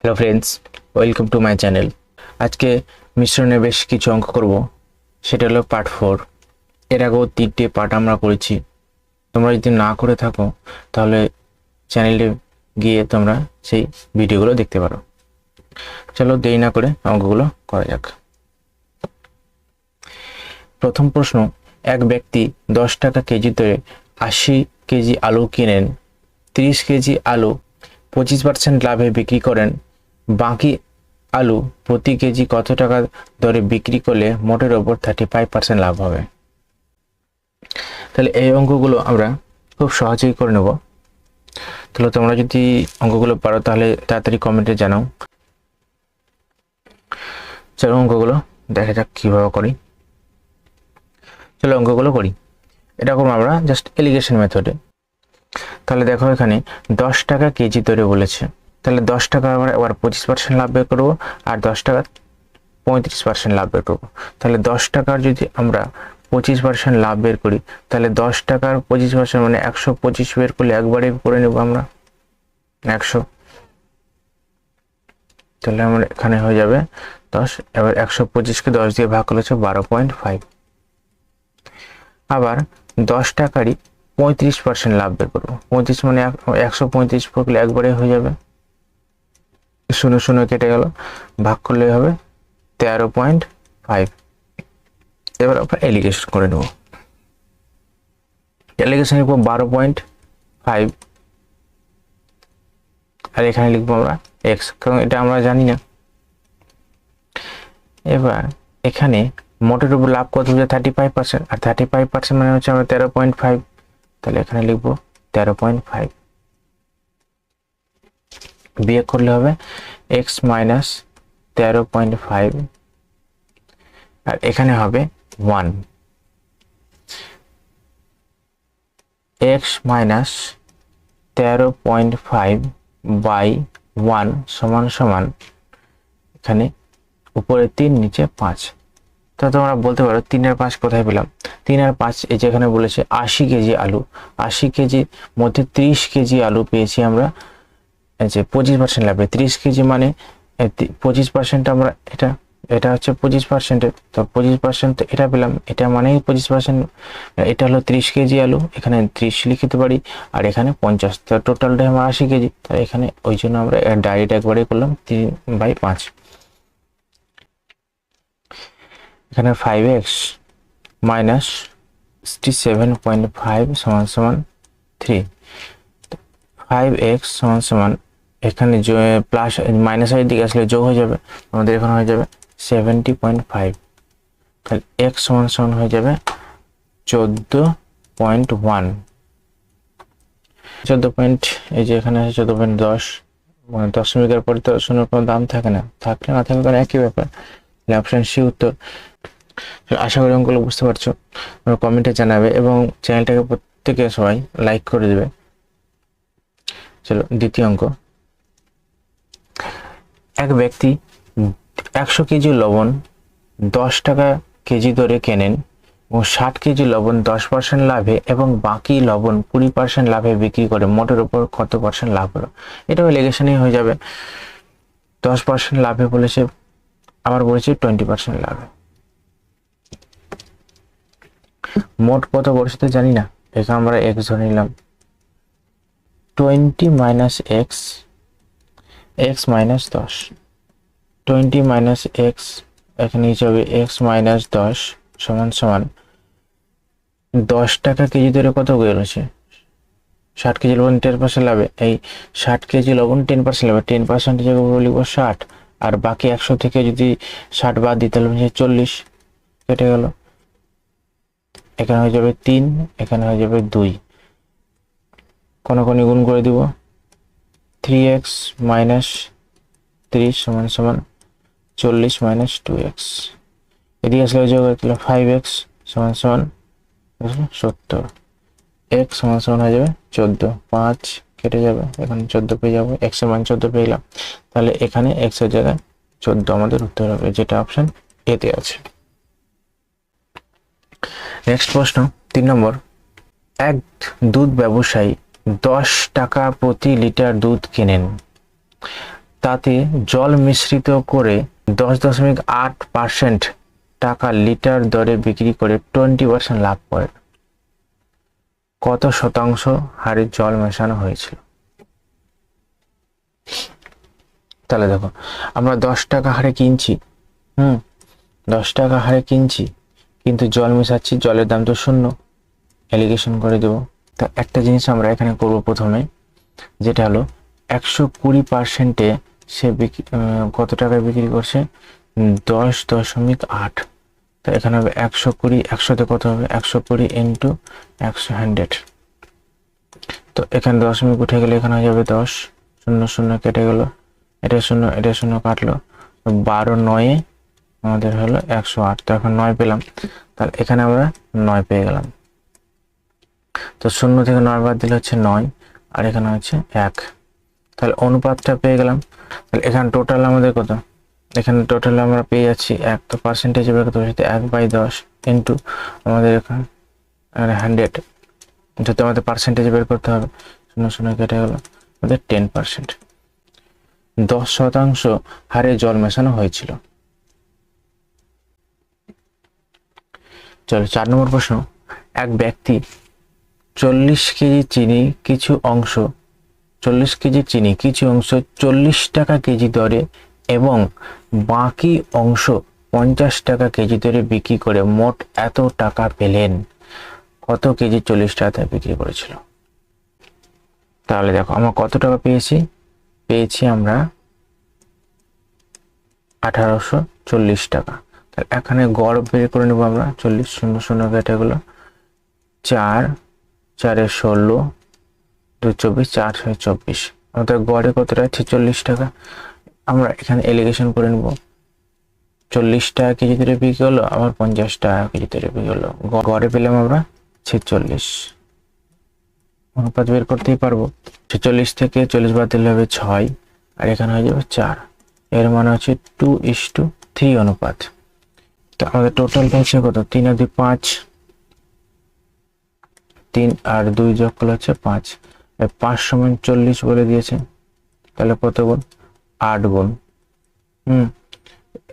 Hello friends, welcome to my channel. আজকে মিশ্রণের বেশ কিছু অঙ্ক করব, সেটা হলো পার্ট 4। এর আগেও 3টে পার্ট আমরা করেছি। তোমরা যদি না করে থাকো তাহলে চ্যানেলে গিয়ে তোমরা সেই ভিডিওগুলো দেখতে পারো। চলো দেরি না করে অঙ্কগুলো করা যাক। প্রথম প্রশ্ন, এক ব্যক্তি 10 টাকা কেজিতে 80 কেজি আলু কিনেন, 30 কেজি আলু 25% লাভে বিক্রি করেন। বাকি আলু প্রতি কেজি কত টাকা দরে বিক্রি করলে মোটের ওপর 35% লাভ হবে? তাহলে এই অঙ্কগুলো আমরা খুব সহজেই করে নেব। তাহলে তোমরা যদি অঙ্কগুলো পারো তাহলে তাড়াতাড়ি কমেন্টে জানাও। চলো অঙ্কগুলো দেখা যাক কিভাবে করি। চলো অঙ্কগুলো করি। এটা করবো আমরা জাস্ট এলিগেশন মেথডে। তাহলে দেখো এখানে 10 টাকা কেজি দরে বলেছে, তাহলে 10 টাকা আমরা এবার 25% লাভ বের করবো, আর 10 টাকা 35% লাভ বের করবো। তাহলে 10 টাকার যদি আমরা 25% লাভ বের করি, তাহলে 10 টাকার 25% মানে 125 বের করলে একবারে করে নেব আমরা 100। তাহলে আমরা এখানে হয়ে যাবে 10। এবার 125কে 10 দিয়ে ভাগ করলে 12.5। আবার 10 টাকারই 35% লাভ বের করবো। 35 মানে 135 করলে একবারে হয়ে যাবে, 0 কেটে গেল, ভাগ করলে হবে 13.5। এবার আমরা এলিগেশন করে নেব। এলিগেশন লিখবো 12.5, আর এখানে লিখবো আমরা এক্স, কারণ এটা আমরা জানি না। এবার এখানে মোটের উপর লাভ কত হচ্ছে 35%, আর 35% মানে হচ্ছে আমরা 13.5। তাহলে এখানে লিখবো 13.5, বিয়োগ করলে হবে এক্স মাইনাস 13.5, আর এখানে হবে 1। এক্স মাইনাস 13.5 বাই 1 সমান সমান এখানে উপরে 3 নিচে 5। তো তোমরা বলতে পারো 3 আর 5 কোথায় পেলাম? 3 আর 5 এই যেখানে বলেছে 80 কেজি আলু, 80 কেজির মধ্যে 30 কেজি আলু পেয়েছি আমরা যে 25% লাভে। 30 কেজি মানে 25% আমরা এটা হচ্ছে 25%, তো 25% এটা পেলাম, এটা মানেই 25%। এটা হলো 30 কেজি আলু, এখানে 30 লিখতে পারি, আর এখানে 50, তো টোটালটা আমার 80 কেজি। তো এখানে ওই জন্য আমরা ডাইরেক্ট একবারে করলাম 3/5। এখানে 5x মাইনাস 67.5 সমান সমান 3। 5x সমান সমান এখানে প্লাস মাইনাস এর দিকে আসলে যোগ হয়ে যাবে, আমাদের এখানে হয়ে যাবে 70.5। তাহলে x সমান সমান হয়ে যাবে 14.1। 14 এই যে এখানে আছে 14.10, মানে দশমিকের পরে তো শূন্যের কোনো দাম থাকে না, থাকলে না থাকলে একই ব্যাপার। অপশন সি উত্তর। আশা করি অঙ্কগুলো বুঝতে পারছো, কমেন্টে জানাবে এবং চ্যানেলটাকে প্রত্যেকে সবাই লাইক করে দেবে। চলো দ্বিতীয় অঙ্ক। এক ব্যক্তি 100 কেজি লবণ 10 টাকা কেজি দরে কেনেন এবং 60 কেজি লবণ 10% লাভে এবং বাকি লবণ 20% লাভে বিক্রি করে, মোটের উপর কত পার্সেন্ট লাভ হলো? এটাও এলিগেশনই হয়ে যাবে। 10% লাভে বলেছে, আবার বলেছে 20% লাভে। মোট কত বলেছে তো জানি না, এখানে আমরা এক্স ধরে নিলাম। 20 minus x, x minus 10, 20 minus x, এখানে হিসাবে এক্স মাইনাস 10 সমান সমান 10 টাকা কেজি ধরে কত বলেছে? 60 কেজি লবণ 10% লাভে, এই 60 কেজি লবণ 10% লাভে, 10% হিসেবে লিখবো 60, আর বাকি 100 থেকে যদি 60 বাদ দিই তাহলে 40 কেটে গেল, এখানে হয়ে যাবে 3, এখানে হয়ে যাবে 2, কোন গুণ করে দিব। 3x মাইনাস 30 সমান সমান 40 মাইনাস 2x, এদিকে আসলে যোগ হয়ে গেল 5x সমান সমান 70, x সমান সমান হয়ে যাবে 14, 5 কেটে যাবে, এখানে 14 পেয়ে যাবো, x এর মান 14 পেয়ে গেলাম। তাহলে এখানে x এর জায়গায় 14 আমাদের উত্তর হবে, যেটা অপশন এ তে আছে। নেক্সট প্রশ্ন 3 নম্বর। এক দুধ ব্যবসায়ী 10 টাকা প্রতি লিটার দুধ কেনেন, তাতে জল মিশ্রিত করে 10.8% টাকা লিটার দরে বিক্রি করে 20% লাভ করে। কত শতাংশ হারে জল মেশানো হয়েছিল? তাহলে দেখো, আমরা 10 টাকা হারে কিনছি, 10 টাকা হারে কিনছি, কিন্তু জল মেশাচ্ছি, জলের দাম তো 0, অ্যালিগেশন করে দেব। তা একটা জিনিস আমরা এখানে করব প্রথমে, যেটা হলো 120%-এ সে কত টাকায় বিক্রি করছে? 10.8। তো এখানে হবে 120, 100তে কত হবে? 120 ইন্টু 100। তো এখানে দশমিক উঠে গেলে এখানে হয়ে যাবে 10, 0 0 কেটে গেল, এটা 0 এটা 0 কাটলো, 12 9 আমাদের হলো 108। তো এখন 9 পেলাম, তাহলে এখানে আমরা 9 পেয়ে গেলাম। তো 0 থেকে 9 বাদ দিলে হচ্ছে 9, আর এখানে হচ্ছে 1। তাহলে অনুপাতটা পেয়ে গেলাম। তাহলে এখানে টোটাল আমাদের কত? এখানে টোটাল আমরা পেয়ে যাচ্ছি 1। তো পার্সেন্টেজ বের করতে হবে 1/10 ইন্টু আমাদের এখানে 100, যাতে আমাদের পার্সেন্টেজ বের করতে হবে। 0 0 কেটে গেল, আমাদের 10%, 10% হারে জল মেশানো হয়েছিল। চলো 4 নম্বর প্রশ্ন। এক ব্যক্তি 40 কেজি চিনি কিছু অংশ 40 টাকা কেজি দরে এবং বাকি অংশ 50 টাকা কেজি দরে বিক্রি করে মোট এত টাকা পেলেন। কত কেজি 40 টাকায় বিক্রি করেছিল? তাহলে দেখো, আমরা কত টাকা পেয়েছি আমরা 1840 টাকা। তাহলে এখানে গড় বের করে নেবো আমরা। 40 0 0 কেটে গেলো, 4 4 16, 2 24, 4 6 24, আমাদের গড়ে কতটা? 46 টাকা। আমরা এখানে এলিগেশন করে নেব। 40 টাকা কেজি দরে বিক্রি হলো, আবার 50 টাকা কেজি দরে বিক্রি হলো, গড়ে পেলাম আমরা 46। অনুপাত বের করতেই পারবো। 46 থেকে 40 বাদ দিলে হবে 6, আর এখানে হয়ে যাবে 4। এর মানে হচ্ছে 2:3 অনুপাত। তো আমাদের টোটালটা হচ্ছে কত? 3 আর 2 5, 3 আর 2 যোগ করলে হচ্ছে 5। 5 সমান 40 বলে দিয়েছে, তাহলে কত গুণ? 8 গুণ।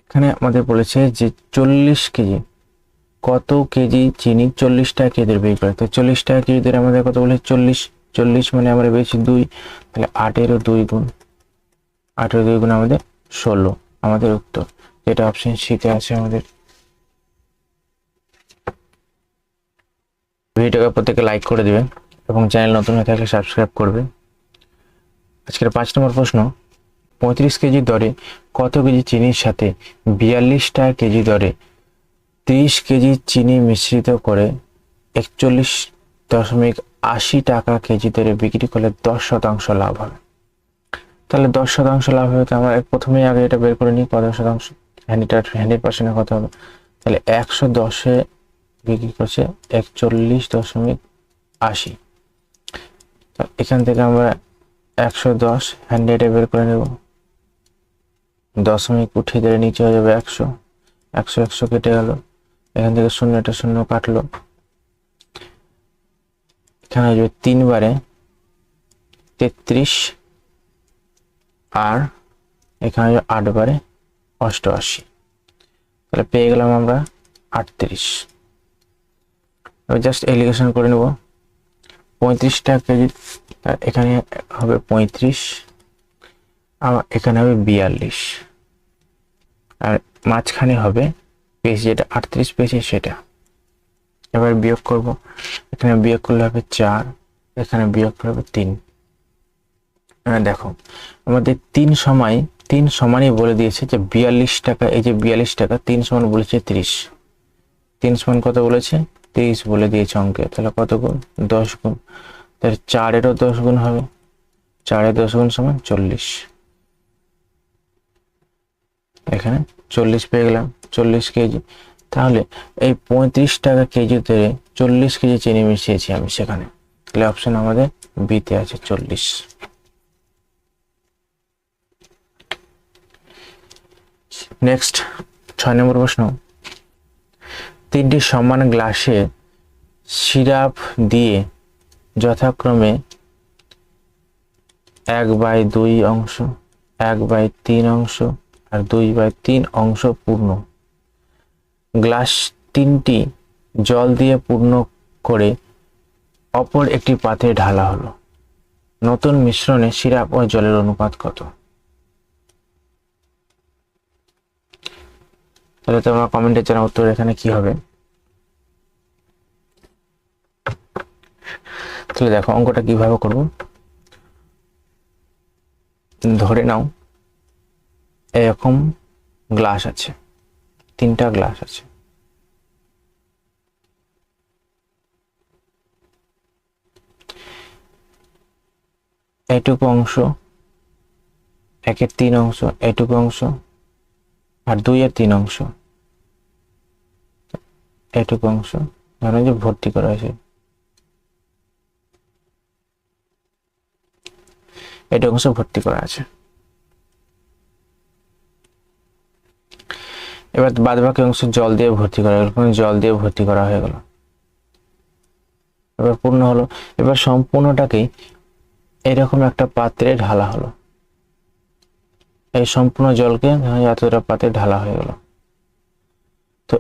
এখানে আমাদের বলেছে যে 40 কেজি, কত কেজি চিনি 40 টাকা কেজি দরে বিক্রি করে। তো 40 টাকা কেজি দরে আমাদের কত বলেছে? 40 মানে আমরা পেয়েছি 2, তাহলে 8-এরও 2 গুণ, 8-এর 2 গুণ আমাদের 16, আমাদের উত্তর, যেটা অপশন সিতে আছে আমাদের। ভিডিওটা প্রত্যেকে লাইক করে দিবেন এবং চ্যানেল নতুন হয়ে থাকলে সাবস্ক্রাইব করবে। আজকের 5 নম্বর প্রশ্ন। 35 কেজি দরে কত কেজি চিনির সাথে 42 টাকা কেজি দরে 30 কেজি চিনি মিশ্রিত করে 41.80 টাকা কেজি দরে বিক্রি করলে 10% লাভ হবে? তাহলে 10% লাভ হবে, তো আমরা প্রথমেই আগে এটা বের করে নিই। কত শতাংশ? 100% কত হবে? তাহলে 110-এ বিক্রি করছে 41.80। এখান থেকে আমরা 110 100-এ বের করে নেব। দশমিক উঠিয়ে দিলে নিচে হয়ে যাবে 100, 100 কেটে গেল, এখান থেকে 0 0 কাটলো, এখানে হয়ে যাবে 3 বারে 33, আর এখানে 8 বারে 88। তাহলে পেয়ে গেলাম আমরা 38। জাস্ট এলিগেশন করে নেব। 35 টাকা কেজি, এখানে হবে 35, আর এখানে হবে 42, আর মাঝখানে হবে পেয়েছি যেটা 38 পেয়েছি সেটা। এবার বিয়োগ করব, এখানে বিয়োগ করলে হবে 4, এখানে বিয়োগ করলে হবে 3। দেখো, আমাদের 3 সমানই বলে দিয়েছে যে 42 টাকা, এই যে 42 টাকা 3 সমান বলেছে 30, 3 সমান কত বলেছে? 30 বলে দিয়েছে অঙ্কে। তাহলে কত গুণ? 10 গুণ। তাহলে 4-এরও 10 গুণ হবে, 4-এর 10 গুণ সমান 40। এখানে 40 পেয়ে গেলাম, 40 কেজি। তাহলে এই 35 টাকা কেজিতে 40 কেজি চিনি মিশিয়েছি আমি সেখানে, তাহলে অপশন আমাদের বিতে আছে 40। নেক্সট 6 নম্বর প্রশ্ন। 3টি সমান গ্লাসে সিরাপ দিয়ে যথাক্রমে 1/2 অংশ 1/3 অংশ আর 2/3 অংশ পূর্ণ। গ্লাস 3টি জল দিয়ে পূর্ণ করে অপর একটি পাত্রে ঢালা হলো। নতুন মিশ্রণে সিরাপ ও জলের অনুপাত কত? তাহলে তোমরা কমেন্টে জানাও উত্তর এখানে কি হবে। তাহলে দেখো অঙ্কটা কিভাবে করব। ধরে নাও এরকম গ্লাস আছে, 3টা গ্লাস আছে। এইটুকু অংশ 1/3 অংশ, এইটুকু অংশ আর 2/3 অংশ, এইটুকু অংশ ধরো যে ভর্তি করা হয়েছে। এইটুকু অংশ ভর্তি করা আছে। এবার বাদ বাকি অংশ জল দিয়ে ভর্তি করা হলো, জল দিয়ে ভর্তি করা হয়ে গেল। এবার পূর্ণ হলো। এবার সম্পূর্ণটাকেই এরকম একটা পাত্রে ঢালা হলো। এই সম্পূর্ণ জলকে এতটা পাত্রে ঢালা হয়ে গেল। তো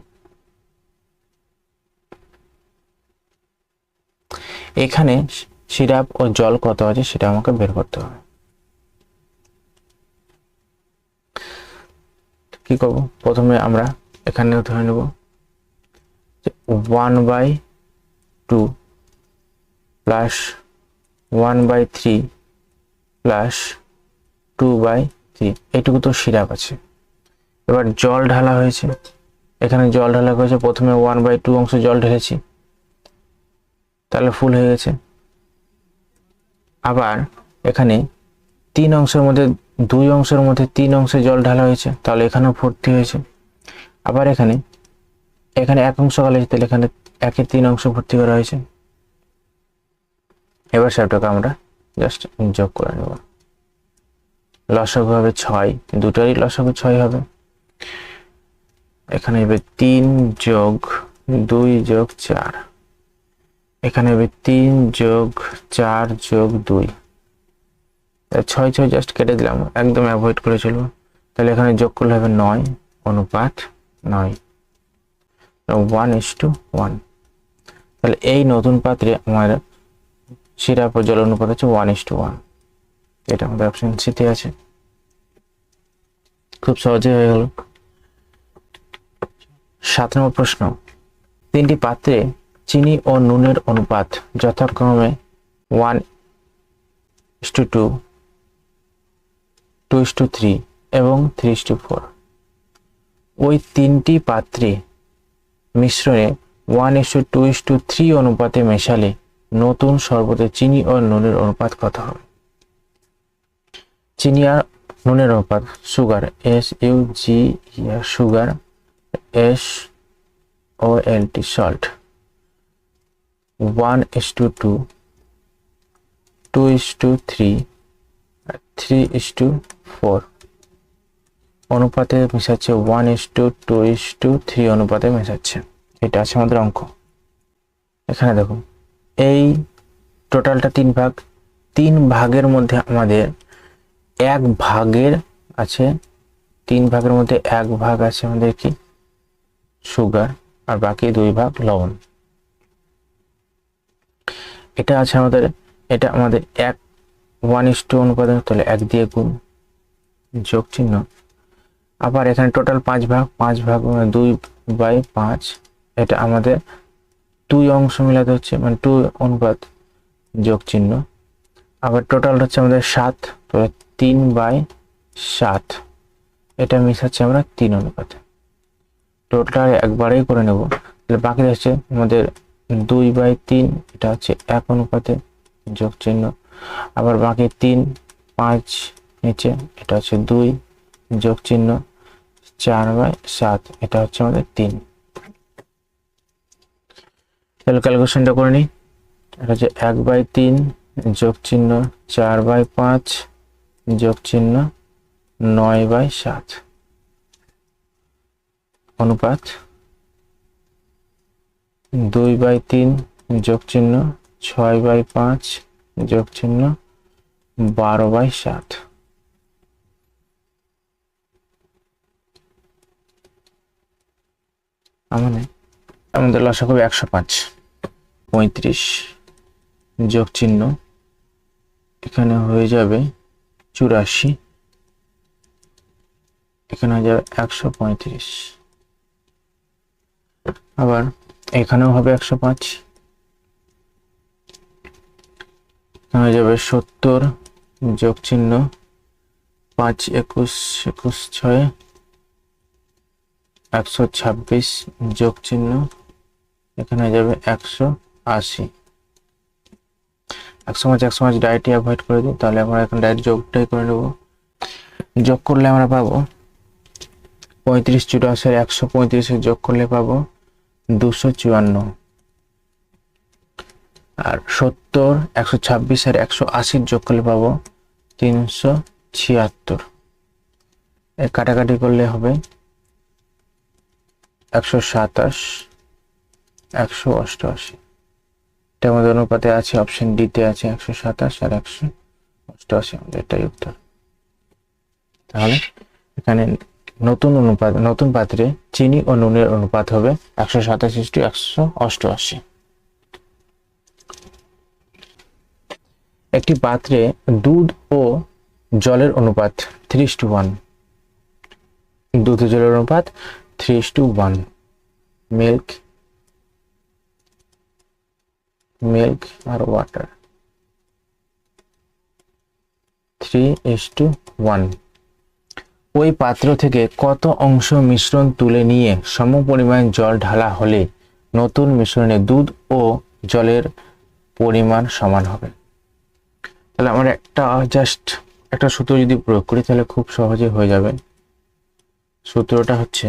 এখানে সিরাপ ও জল কত আছে সেটা আমাকে বের করতে হবে। কি করব? প্রথমে আমরা এখানে ধরে নেব 1/2 প্লাস 1/3 প্লাস 2/3, এইটুকু তো সিরাপ আছে। এবার জল ঢালা হয়েছে, এখানে জল ঢালা হয়েছে। প্রথমে 1/2 অংশ জল ঢেলেছি, তাহলে ফুল হয়ে গেছে। আবার এখানে 3 অংশের মধ্যে 2 অংশের মধ্যে 3 অংশে জল ঢালা হয়েছে, তাহলে এখানেও ভর্তি হয়েছে। আবার এখানে 1 অংশ গেলে তাহলে এখানে 1/3 অংশ ভর্তি করা হয়েছে। এবার সবটাকে আমরা জাস্ট যোগ করে নেব। লসাগু হবে 6, দুটোরই লসাগু 6 হবে। এখানে হবে 3 যোগ 2 যোগ 4, এখানে হবে 3 যোগ 4 যোগ 2, 6 6 জাস্ট কেটে দিলাম, একদম অ্যাভয়েড করে চলবো। তাহলে এখানে যোগ করলে হবে 9 অনুপাত 9, 1:1। তাহলে এই নতুন পাত্রে আমার সিরাপ ও জল অনুপাত হচ্ছে 1:1। এটা আমাদের অপশন সিতে আছে। খুব সহজে হয়ে গেল। 7 নম্বর প্রশ্ন, 3টি পাত্রে চিনি ও নুনের অনুপাত যথাক্রমে 1:2, 2:3 এবং 3:4। ওই 3টি পাত্রে মিশ্রণে 1:2:3 অনুপাতে মেশালে নতুন শরবতে চিনি ও নুনের অনুপাত কত হবে? চিনি আর নুনের অনুপাত, sugar SUG sugar, SOLT salt, 1:2, 2:3, 3:4 অনুপাতে মেশাচ্ছে, 1:2:3 অনুপাতে মেশাচ্ছে। এটা আছে আমাদের অঙ্ক। এখানে দেখো এই টোটালটা 3 ভাগ, 3 ভাগের মধ্যে আমাদের 1 ভাগের আছে, 3 ভাগের মধ্যে 1 ভাগ আছে আমাদের কি সুগার, আর বাকি 2 ভাগ লবণ। এটা আছে আমাদের, এটা আমাদের 1:1 অনুপাতে, তাহলে 1 দিয়ে গুণ, যোগ চিহ্ন। আবার এখানে টোটাল 5 ভাগ, 5 ভাগ 2/5, এটা আমাদের 2 অংশ মিলাতে হচ্ছে, মানে 2 অনুপাত, যোগ চিহ্ন। আবার টোটাল হচ্ছে আমাদের 7, তো 3/7, এটা মিশাচ্ছে আমরা 3 অনুপাতে। টোটাল একবারেই করে নেব। তাহলে বাকি হচ্ছে আমাদের 2/3, এটা হচ্ছে 1 অনুপাতে, যোগ চিহ্ন। আবার বাকি 3, 5 নিচে, এটা হচ্ছে 2, যোগ চিহ্ন। 4/7, এটা হচ্ছে আমাদের 3। তাহলে ক্যালকুলেশনটা করে নিই। এটা হচ্ছে 1/3 যোগ চিহ্ন 4/5 যোগ চিহ্ন 9/7 অনুপাত 2/3 যোগ চিহ্ন 6/5 যোগ চিহ্ন 12/7। মানে আমাদের লসাগু 105, 35 যোগ চিহ্ন এখানে হয়ে যাবে 84, এখানে হয়ে যাবে 135, আবার এখানেও হবে 105, হয়ে যাবে 70 যোগ চিহ্ন 5, 21, 21, 6 126 যোগ চিহ্ন এখানে হয়ে যাবে 180। 105 ডাইরেক্টলি অ্যাভয়েড করে দিই, তাহলে আমরা এখন ডাইরেক্ট যোগটাই করে নেব। যোগ করলে আমরা পাবো 35 × 135 যোগ করলে পাবো 254, আর 70, 126 আর 180 যোগ করলে পাবো 376। এর কাটাকাটি করলে হবে 127, 188। এটার মধ্যে অনুপাতে আছে, অপশন ডি তে আছে 127 আর 188, আমাদের এটাই উত্তর। তাহলে এখানে নতুন পাত্রে চিনি ও নুনের অনুপাত হবে 127:188। একটি পাত্রে দুধ ও জলের অনুপাত 3:1, দুধ ও জলের অনুপাত 3:1, মিল্ক আর ওয়াটার 3:1। ওই পাত্র থেকে কত অংশ মিশ্রণ তুলে নিয়ে সমপরিমাণ জল ঢালা হলে নতুন মিশ্রণে দুধ ও জলের পরিমাণ সমান হবে? তাহলে আমরা একটা সূত্র যদি প্রয়োগ করি তাহলে খুব সহজে হয়ে যাবে। সূত্রটা হচ্ছে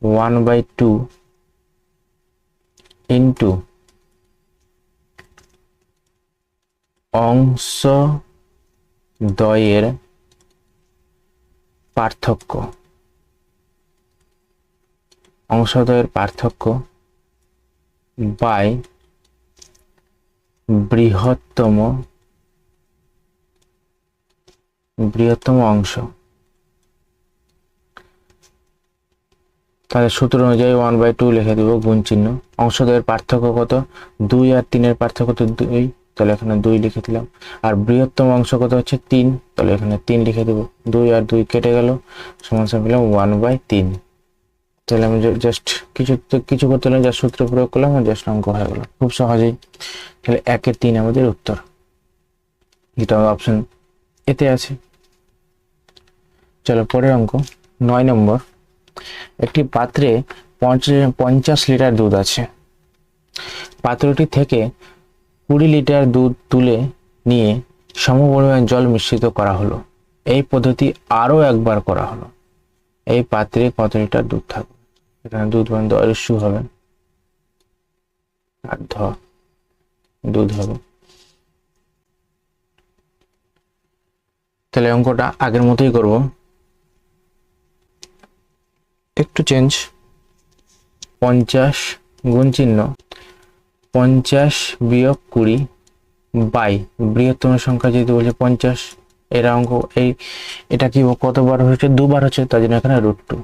1/2 ইন্টু অংশদ্বয়ের পার্থক্য, বাই বৃহত্তম অংশ। তাহলে সূত্র অনুযায়ী 1/2 লিখে দেব গুণ চিহ্ন। অংশদ্বয়ের পার্থক্য কত? 2 আর 3 এর পার্থক্য তো 2, তাহলে এখানে 2 লিখে দিলাম। আর বৃহত্তম অংশ কত হচ্ছে 3, তাহলে এখানে 3 লিখে দেব। 2 আর 2 কেটে গেল, সমান পেলাম 1/3। তাহলে আমি জাস্ট কিছু করতে হলে যা সূত্র প্রয়োগ করলাম আর জাস্ট অঙ্ক হয়ে গেল খুব সহজেই। তাহলে 1/3 আমাদের উত্তর, যেটা অপশন এতে আছে। চলো পরের অঙ্ক 9 নম্বর। একটি পাত্রে 50 লিটার দুধ আছে। পাত্রটি থেকে 20 লিটার দুধ তুলে নিয়ে সমপরিমাণ জল মিশ্রিত করা হলো। এই পদ্ধতি আরো একবার করা হলো। এই পাত্রে কত লিটার দুধ থাকবে? এখানে দুধ বন্ধ অরস্যু হবে আর দুধ হবে। তাহলে অঙ্কটা আগের মতোই করব, একটু চেঞ্জ। 50 গুণ চিহ্ন 50 বিয়োগ 20 বাই বৃহত্তম সংখ্যা যেহেতু বলছে 50, এর অঙ্ক এটা কি কতবার হচ্ছে? 2 বার হচ্ছে, তার জন্য এখানে √2।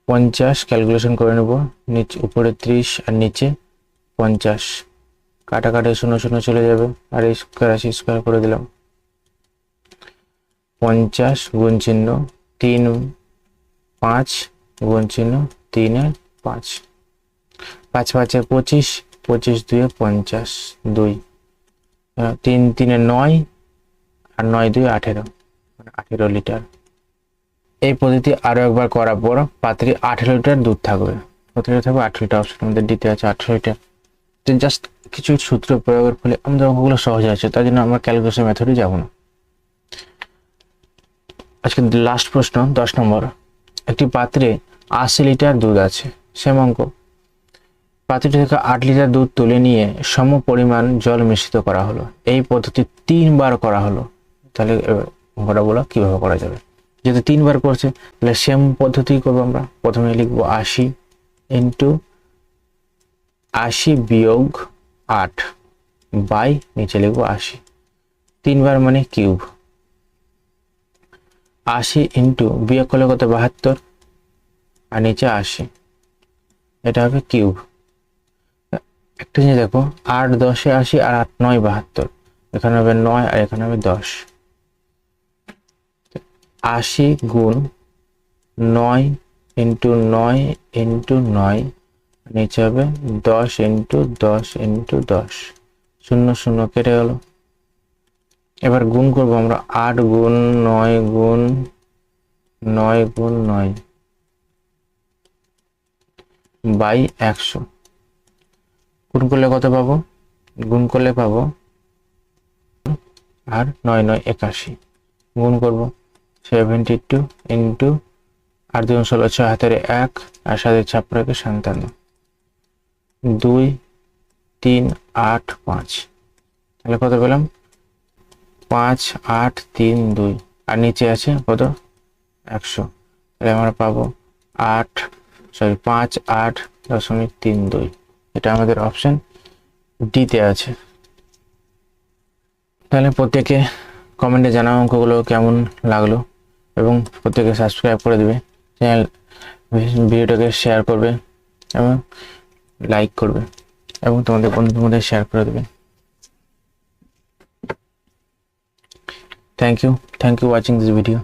50 ক্যালকুলেশন করে নেব, নিচে উপরে 30 আর নিচে 50, কাটাকাটি 0 0 চলে যাবে, আর এই স্কয়ার করে দিলাম। 50 গুণ চিহ্ন 3 5 গুণ চিহ্ন 3 আর 5, 5 5 25, 25 2 50, 2 3 3 9 আর 9 2 18, 18 লিটার। এই পদ্ধতি আরো একবার করার পর পাত্রে 18 লিটার দুধ থাকবে। কত লিটার থাকবে? 18 লিটার। অপশন আমাদের দিতে আছে 18 লিটার। তো জাস্ট কিছু সূত্র প্রয়োগের ফলে আমাদের অঙ্কগুলো সহজ আছে, তার জন্য আমরা ক্যালকুলেশন মেথডে যাব না। আজকে লাস্ট প্রশ্ন 10 নম্বর। একটি পাত্রে 80 লিটার দুধ আছে। সেম অঙ্ক। পাত্রটি থেকে 8 লিটার দুধ তুলে নিয়ে সম পরিমাণ জল মিশ্রিত করা হলো। এই পদ্ধতি 3 বার করা হলো। তাহলে অঙ্কটা বলো কিভাবে করা যাবে? যেহেতু 3 বার করছে তাহলে সেম পদ্ধতি করবো আমরা। প্রথমে লিখবো 80 ইন্টু 80 বিয়োগ 8 বাই নিচে লিখবো 80, 3 বার মানে কিউব। 80 ইন্টু বিয়োগ করলে কত? 72 আর নিচে 80, এটা হবে কিউব। একটা জিনিস দেখো, 8 10 80 আর 8 9 72, এখানে হবে 9 আর এখানে হবে 10। 80 গুণ 9 ইন্টু 9 ইন্টু 9, নিচে হবে 10 ইন্টু 10 ইন্টু 10, 0 0 কেটে গেল। এবার গুণ করবো আমরা 8 গুণ 9 গুণ 9 গুণ 9 বাই 100। গুণ করলে কত পাবো? গুণ করলে পাবো আর 9 9 81, গুণ করবো 72 ইন্টু 8 2 16, 6 হাতের 1 আর 7 56 57, 2 3 8 5। তাহলে কত পেলাম? 5 8 3 2, আর নিচে আছে কত? 100। তাহলে আমরা পাবো 5 8.32। এটা আমাদের অপশন ডিতে আছে। তাহলে প্রত্যেকে কমেন্টে জানাও অঙ্কগুলো কেমন লাগলো, এবং প্রত্যেকে সাবস্ক্রাইব করে দেবে, চ্যানেল ভিডিওটাকে শেয়ার করবে এবং লাইক করবে এবং তোমাদের বন্ধুদের মধ্যে শেয়ার করে দেবে। Thank you watching this video.